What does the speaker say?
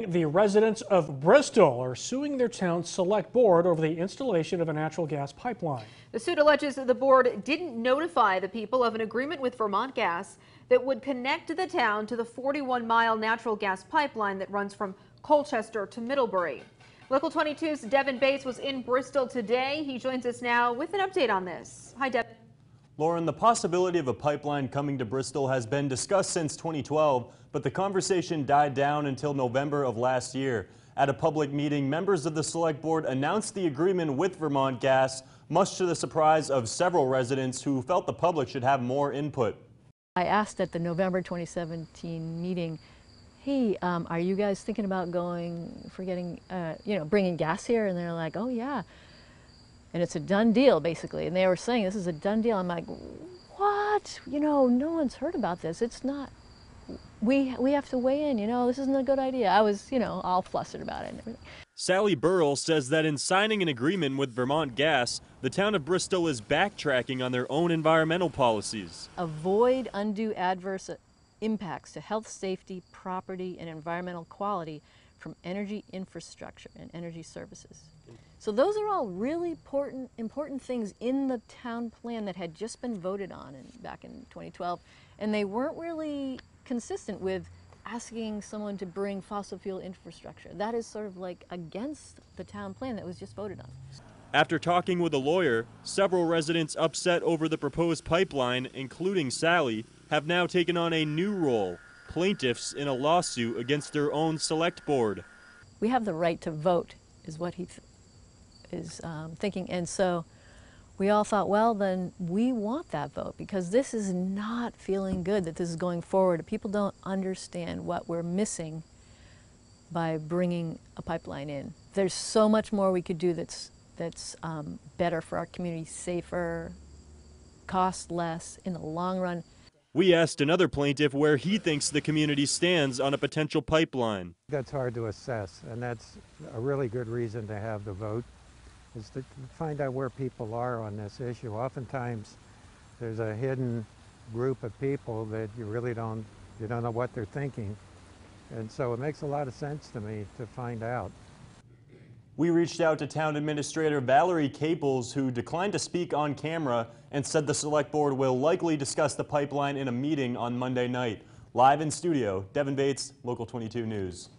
The residents of Bristol are suing their town's select board over the installation of a natural gas pipeline. The suit alleges that the board didn't notify the people of an agreement with Vermont Gas that would connect the town to the 41-mile natural gas pipeline that runs from Colchester to Middlebury. Local 22's Devin Bates was in Bristol today. He joins us now with an update on this. Hi, Devin. Lauren, the possibility of a pipeline coming to Bristol has been discussed since 2012, but the conversation died down until November of last year. At a public meeting, members of the Select Board announced the agreement with Vermont Gas, much to the surprise of several residents who felt the public should have more input. I asked at the November 2017 meeting, hey, are you guys thinking about bringing gas here? And they're like, oh yeah. And it's a done deal, basically. And they were saying, this is a done deal. I'm like, what? No one's heard about this. It's not, we have to weigh in, this isn't a good idea. I was, all flustered about it and everything. Sally Burrell says that in signing an agreement with Vermont Gas, the town of Bristol is backtracking on their own environmental policies. Avoid undue adverse impacts to health, safety, property, and environmental quality from energy infrastructure and energy services. So those are all really important things in the town plan that had just been voted on back in 2012, and they weren't really consistent with asking someone to bring fossil fuel infrastructure. That is sort of like against the town plan that was just voted on. After talking with a lawyer, several residents upset over the proposed pipeline, including Sally, have now taken on a new role, plaintiffs in a lawsuit against their own select board. We have the right to vote, is what he is thinking, and so we all thought, well, then we want that vote because this is not feeling good that this is going forward. People don't understand what we're missing by bringing a pipeline in. There's so much more we could do that's better for our community, safer, cost less in the long run. We asked another plaintiff where he thinks the community stands on a potential pipeline. That's hard to assess, and that's a really good reason to have the vote, is to find out where people are on this issue. Oftentimes there's a hidden group of people that you don't know what they're thinking, and so it makes a lot of sense to me to find out. We reached out to Town Administrator Valerie Caples, who declined to speak on camera and said the Select Board will likely discuss the pipeline in a meeting on Monday night. Live in studio, Devin Bates, Local 22 News.